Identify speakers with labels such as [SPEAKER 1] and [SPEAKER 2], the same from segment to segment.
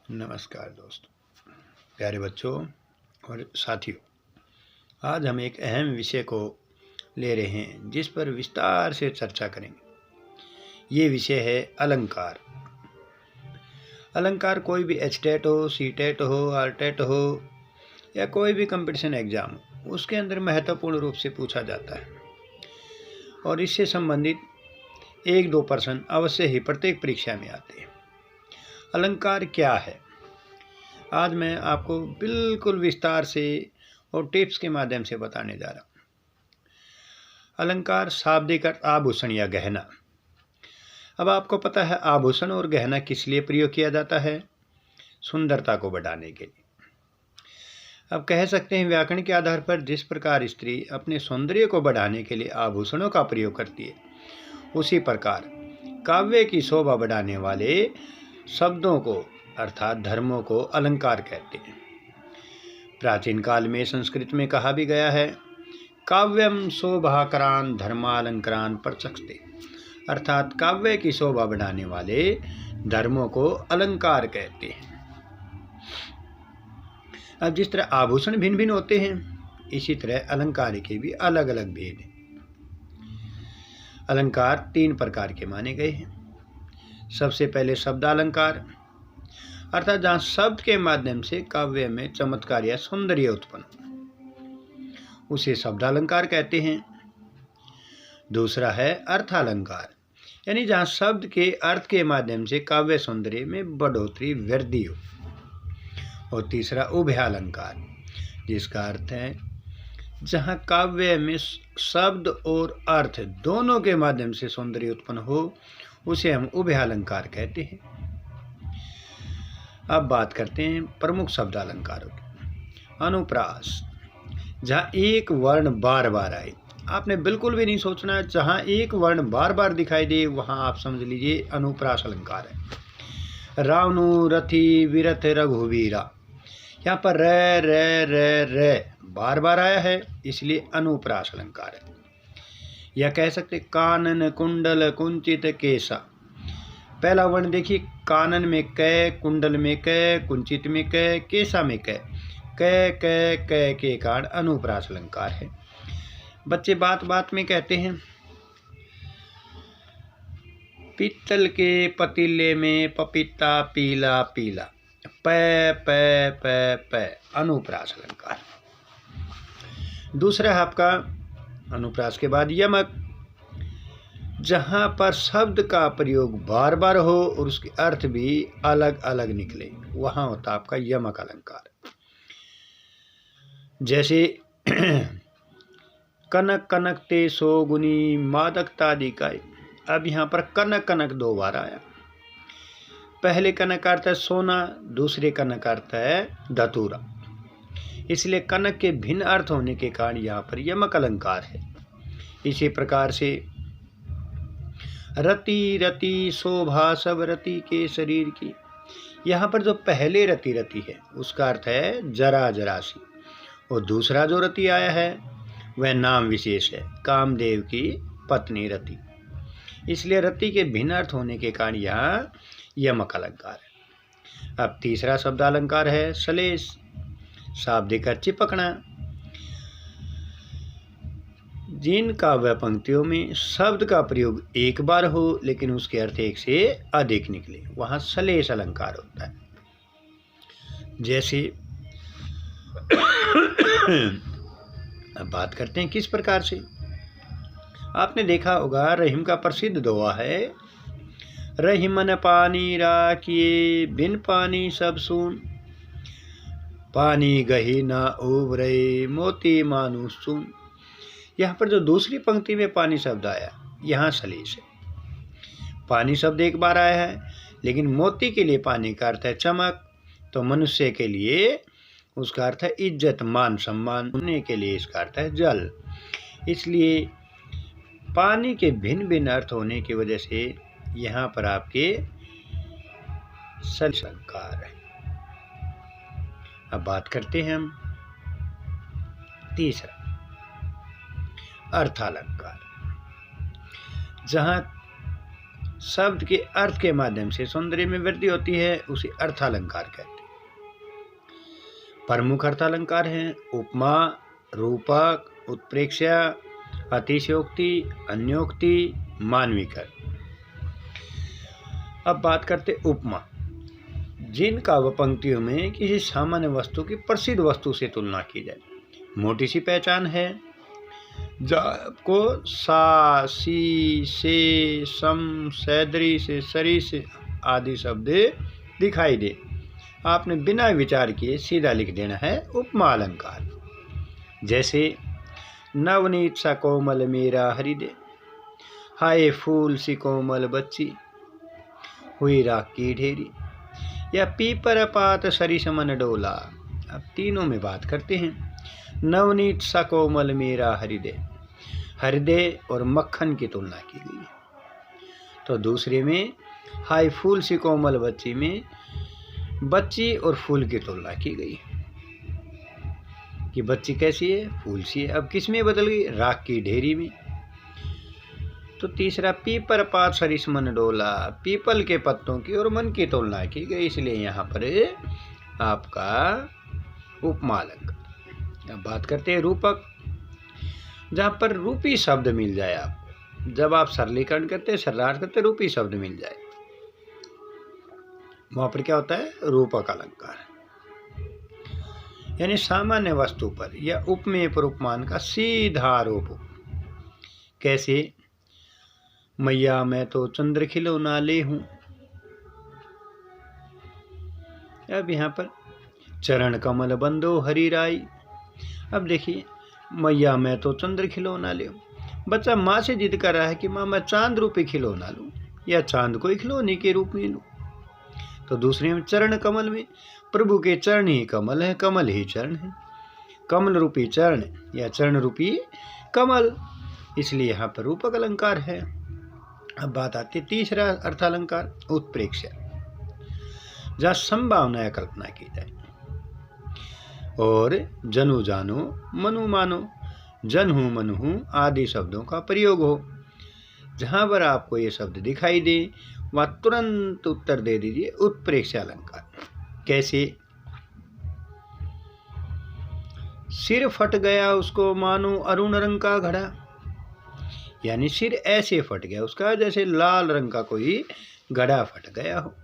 [SPEAKER 1] नमस्कार दोस्तों, प्यारे बच्चों और साथियों। आज हम एक अहम विषय को ले रहे हैं जिस पर विस्तार से चर्चा करेंगे। ये विषय है अलंकार। अलंकार कोई भी एचटेट हो, सीटेट हो, आरटेट हो या कोई भी कंपटीशन एग्जाम हो, उसके अंदर महत्वपूर्ण रूप से पूछा जाता है और इससे संबंधित 1-2 प्रश्न अवश्य ही प्रत्येक परीक्षा में आते हैं। अलंकार क्या है, आज मैं आपको बिल्कुल विस्तार से और टिप्स के माध्यम से बताने जा रहा हूँ। अलंकार शाब्दिक अर्थ आभूषण या गहना। अब आपको पता है आभूषण और गहना किस लिए प्रयोग किया जाता है? सुंदरता को बढ़ाने के लिए। अब कह सकते हैं व्याकरण के आधार पर जिस प्रकार स्त्री अपने सौंदर्य को बढ़ाने के लिए आभूषणों का प्रयोग करती है, उसी प्रकार काव्य की शोभा बढ़ाने वाले शब्दों को अर्थात धर्मों को अलंकार कहते हैं। प्राचीन काल में संस्कृत में कहा भी गया है, काव्यम शोभाकरान धर्मालंकारान प्रचक्षते, अर्थात काव्य की शोभा बढ़ाने वाले धर्मों को अलंकार कहते हैं। अब जिस तरह आभूषण भिन्न भिन्न होते हैं, इसी तरह अलंकार के भी अलग अलग भेद हैं। अलंकार 3 प्रकार के माने गए हैं। सबसे पहले शब्दालंकार, अर्थात जहाँ शब्द के माध्यम से काव्य में चमत्कार या सौंदर्य उत्पन्न हो, उसे शब्दालंकार कहते हैं। दूसरा है अर्थालंकार, यानी जहाँ शब्द के अर्थ के माध्यम से काव्य सौंदर्य में बढ़ोतरी वृद्धि हो। और तीसरा उभयालंकार, जिसका अर्थ है जहाँ काव्य में शब्द और अर्थ दोनों के माध्यम से सौंदर्य उत्पन्न हो, उसे हम उभयालंकार कहते हैं। अब बात करते हैं प्रमुख शब्दालंकारों की। अनुप्रास, जहाँ एक वर्ण बार बार आए। आपने बिल्कुल भी नहीं सोचना, जहाँ एक वर्ण बार बार दिखाई दे वहाँ आप समझ लीजिए अनुप्रास अलंकार है। रावणु रथी विरथ रघुवीरा, यहाँ पर र बार बार आया है, इसलिए अनुप्रास अलंकार है। या कह सकते कानन कुंडल कुंचित केसा। पहला वर्ण देखिए, कानन में क, कुंडल में क, कुंचित में क, केसा में क के कारण अनुप्रास अलंकार है। बच्चे बात बात में कहते हैं, पीतल के पतीले में पपीता पीला पीला, प अनुप्रास अलंकार। दूसरा है आपका अनुप्रास के बाद यमक, जहाँ पर शब्द का प्रयोग बार बार हो और उसके अर्थ भी अलग अलग निकले, वहाँ होता आपका यमक अलंकार। जैसे कनक कनकते सोगुनी मादकतादि का। अब यहाँ पर कनक कनक 2 बार आया। पहले कनक अर्थ है सोना, दूसरे कनक अर्थ है धतूरा, इसलिए कनक के भिन्न अर्थ होने के कारण यहाँ पर यमक अलंकार है। इसी प्रकार से रति रति शोभा सब रति के शरीर की, यहाँ पर जो पहले रति रति है उसका अर्थ है जरा जरासी, और दूसरा जो रति आया है वह नाम विशेष है, कामदेव की पत्नी रति, इसलिए रति के भिन्न अर्थ होने के कारण यहाँ यमक अलंकार है। अब तीसरा शब्दालंकार है सलेश, शाब्दिक अर्थ चिपकना। जिन काव्य पंक्तियों में शब्द का प्रयोग एक बार हो लेकिन उसके अर्थ एक से अधिक निकले, वहाँ सलेश अलंकार होता है। जैसे अब बात करते हैं किस प्रकार से। आपने देखा होगा रहीम का प्रसिद्ध दोहा है, रहीमन पानी राखिए बिन पानी सब सून, पानी गही ना उबरे मोती मानु सुन। यहाँ पर जो दूसरी पंक्ति में पानी शब्द आया, यहाँ सलेश है। पानी शब्द एक बार आया है, लेकिन मोती के लिए पानी का अर्थ है चमक, तो मनुष्य के लिए उसका अर्थ है इज्जत मान सम्मान, होने के लिए इसका अर्थ है जल। इसलिए पानी के भिन्न भिन्न अर्थ होने की वजह से यहाँ पर आपके सलेश अलंकार है। अब बात करते हैं हम तीसरा अर्थालंकार, जहाँ शब्द के अर्थ के माध्यम से सौंदर्य में वृद्धि होती है, उसे अर्थालंकार कहते हैं। प्रमुख अर्थालंकार हैं उपमा, रूपक, उत्प्रेक्षा, अतिशयोक्ति, अन्योक्ति, मानवीकरण। अब बात करते उपमा, जिनका व पंक्तियों में किसी सामान्य वस्तु की प्रसिद्ध वस्तु से तुलना की जाए। मोटी सी पहचान है, आपको सा, सी, से, सम, सैदरी से, सरी से आदि शब्द दिखाई दे, आपने बिना विचार किए सीधा लिख देना है उपमा अलंकार। जैसे नवनीत सा कोमल मेरा हृदय, हाय फूल सी कोमल बच्ची, हुई राख की ढेरी, या पीपर पात सरी समन डोला। अब तीनों में बात करते हैं। नवनीत सा कोमल मेरा हृदय, हृदय और मक्खन की तुलना की गई। तो दूसरे में हाय फूल सी कोमल बच्ची में बच्ची और फूल की तुलना की गई कि बच्ची कैसी है, फूल सी है। अब किस में बदल गई, राख की ढेरी में। तो तीसरा पीपर पात सरिस मन डोला, पीपल के पत्तों की और मन की तुलना की गई, इसलिए यहाँ पर आपका उपमा अलंकार। अब बात करते हैं रूपक, जहाँ पर रूपी शब्द मिल जाए आपको, जब आप सरलीकरण करते, सरलार्थ करते, रूपी शब्द मिल जाए, वहाँ पर क्या होता है, रूपक अलंकार। यानी सामान्य वस्तु पर या उपमेय पर उपमान का सीधा आरोप। कैसे, मैया मैं तो चंद्र खिलौना ले हूं। अब यहाँ पर चरण कमल बंदो हरी राई। अब देखिए, मैया मैं तो चंद्र खिलौना ले हूं, बच्चा माँ से जिद कर रहा है कि माँ मैं चांद रूपी खिलौना लूं या चांद को खिलौने के रूप में लूं। तो दूसरे में चरण कमल में प्रभु के चरण ही कमल है, कमल ही चरण है, कमल रूपी चरण या चरण रूपी कमल, इसलिए यहाँ पर रूपक अलंकार है। अब बात आती है तीसरा अर्थालंकार उत्प्रेक्षा, जहाँ संभावना या कल्पना की जाए। और जनु जानो मनु मानो, जन हूँ मन हूँ आदि शब्दों का प्रयोग हो। जहाँ पर आपको ये शब्द दिखाई दे वहाँ तुरंत उत्तर दे दीजिए उत्प्रेक्षा अलंकार। कैसे, सिर फट गया उसको मानो अरुण रंग का घड़ा, यानी सिर ऐसे फट गया उसका जैसे लाल रंग का कोई घड़ा फट गया हो।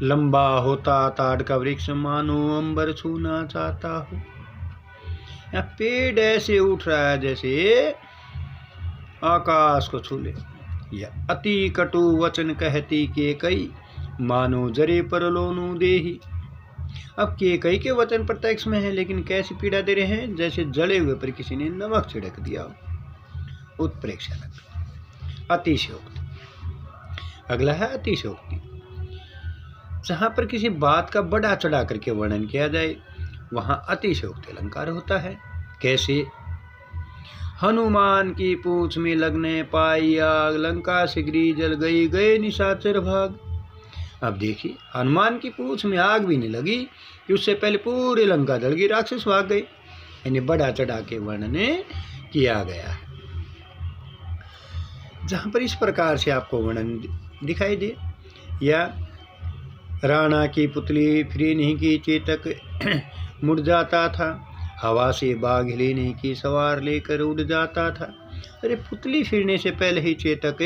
[SPEAKER 1] लंबा होता ताड़ का वृक्ष मानो अंबर छूना चाहता हो, या पेड़ ऐसे उठ रहा है जैसे आकाश को छू ले। या अति कटु वचन कहती के कई मानो जरे पर लोनु देही। अब के कई के वचन प्रत्यक्ष में है, लेकिन कैसी पीड़ा दे रहे हैं, जैसे जले हुए पर किसी ने नमक छिड़क दिया हो। उत्प्रेक्षा अलंकार। अतिशयोक्ति, अगला है अतिशयोक्ति, जहां पर किसी बात का बड़ा चढ़ा करके वर्णन किया जाए वहां अतिशयोक्ति अलंकार होता है। कैसे, हनुमान की पूंछ में लगने पाई आग, लंका शिगरी जल गई, गए निशाचर भाग। अब देखिए, हनुमान की पूंछ में आग भी नहीं लगी कि उससे पहले पूरी लंका जल गई, राक्षस भाग गए, यानी बड़ा चढ़ा के वर्णन किया गया है। जहाँ पर इस प्रकार से आपको वर्णन दिखाई दे, या राणा की पुतली फिरी नहीं की चेतक मुड़ जाता था, हवा से बाघ हिली नहीं की सवार लेकर उड़ जाता था। अरे पुतली फिरने से पहले ही चेतक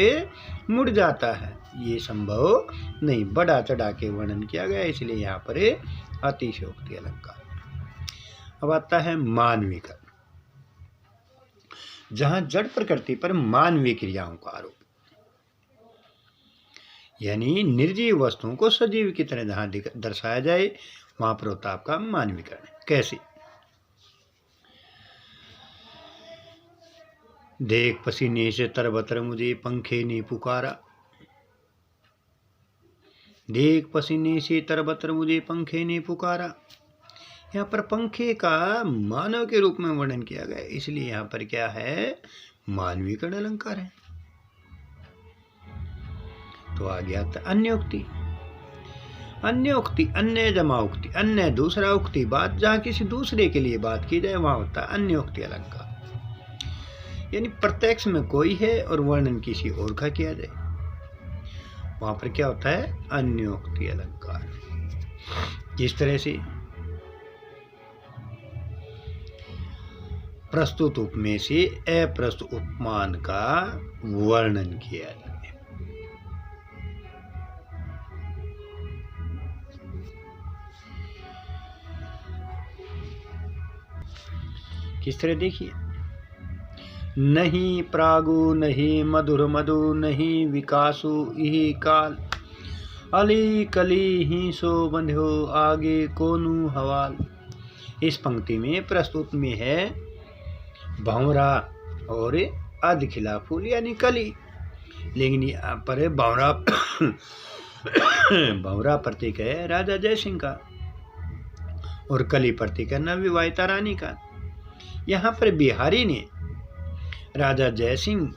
[SPEAKER 1] मुड़ जाता है, ये संभव नहीं, बड़ा चढ़ा के वर्णन किया गया, इसलिए यहाँ पर अतिशयोक्ति अलंकार। अब आता है मानवीकरण, जहाँ जड़ प्रकृति पर मानवीय क्रियाओं का आरोप, यानी निर्जीव वस्तुओं को सजीव की तरह जहाँ दर्शाया जाए वहां पर होता आपका मानवीकरण। कैसे, देख पसीने से तरबतर मुझे पंखे ने पुकारा, देख पसीने से तरबतर मुझे पंखे ने पुकारा। यहाँ पर पंखे का मानव के रूप में वर्णन किया गया, इसलिए यहाँ पर क्या है, मानवीकरण अलंकार है। तो आ गया था अन्योक्ति। अन्योक्ति, अन्य जमा उक्ति, अन्य दूसरा उक्ति बात, जहाँ किसी दूसरे के लिए बात की जाए वहां होता है अन्योक्ति अलंकार। यानी प्रत्यक्ष में कोई है और वर्णन किसी और का किया जाए, वहां पर क्या होता है? अन्योक्ति अलंकार। इस तरह से प्रस्तुत उपमेय से अप्रस्तुत उपमान का वर्णन किया जाए। किस तरह देखिए, नहीं प्रागु नहीं मधुर मधु नहीं विकासु इहि काल, अली कली ही सो बंध्यो आगे कोनु हवाल। इस पंक्ति में प्रस्तुत में है भंवरा और अध खिला फूल यानी कली, लेकिन यहाँ पर भंवरा भंवरा प्रतीक है राजा जयसिंह का और कली प्रतीक है नवविवाहिता रानी का। यहाँ पर बिहारी ने राजा जयसिंह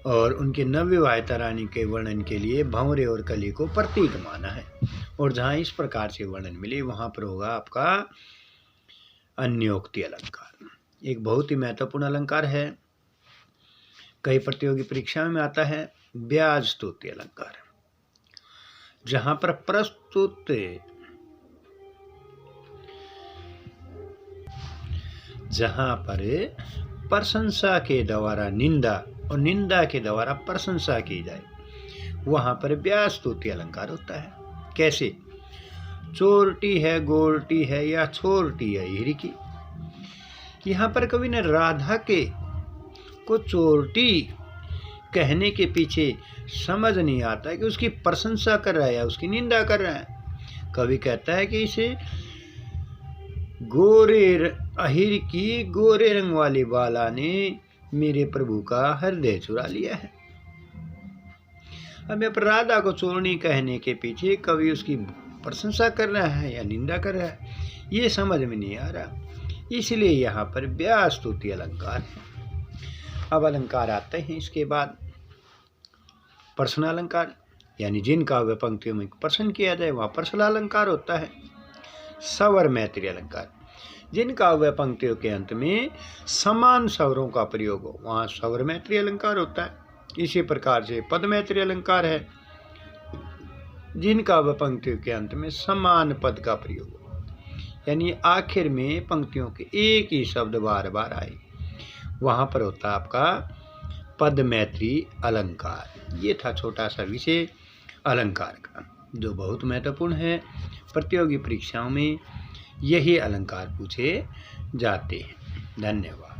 [SPEAKER 1] और उनके नवविवाहिता रानी के वर्णन के लिए भंवरे और कली को प्रतीक माना है, और जहाँ इस प्रकार से वर्णन मिले वहाँ पर होगा आपका अन्योक्ति अलंकार। एक बहुत ही महत्वपूर्ण अलंकार है, कई प्रतियोगी परीक्षा में आता है, ब्याज स्तुति अलंकार, जहाँ पर प्रस्तुत जहाँ पर प्रशंसा के द्वारा निंदा और निंदा के द्वारा प्रशंसा की जाए, वहाँ पर ब्याज स्तुति अलंकार होता है। कैसे? चोरटी है गोरटी है या छोरटी है हीरी की। यहाँ पर कवि ने राधा के को चोरटी कहने के पीछे समझ नहीं आता कि उसकी प्रशंसा कर रहा है या उसकी निंदा कर रहा है। कवि कहता है कि इसे गोरे अहिर की गोरे रंग वाली बाला ने मेरे प्रभु का हृदय चुरा लिया है। अब राधा को चोरनी कहने के पीछे कवि उसकी प्रशंसा कर रहा है या निंदा कर रहा है, ये समझ में नहीं आ रहा, इसलिए यहाँ पर ब्याज स्तुति अलंकार है। अब अलंकार आते हैं इसके बाद प्रश्न अलंकार, यानी जिन काव्य पंक्तियों में प्रश्न किया जाए वहाँ प्रश्न अलंकार होता है। स्वर मैत्री अलंकार, जिन काव्य पंक्तियों के अंत में समान स्वरों का प्रयोग हो वहाँ स्वर मैत्री अलंकार होता है। इसी प्रकार से पद मैत्री अलंकार है, जिन काव्य पंक्तियों के अंत में समान पद का प्रयोग हो, यानी आखिर में पंक्तियों के एक ही शब्द बार बार आए, वहाँ पर होता है आपका पद मैत्री अलंकार। ये था छोटा सा विषय अलंकार का, जो बहुत महत्वपूर्ण है। प्रतियोगी परीक्षाओं में यही अलंकार पूछे जाते हैं। धन्यवाद।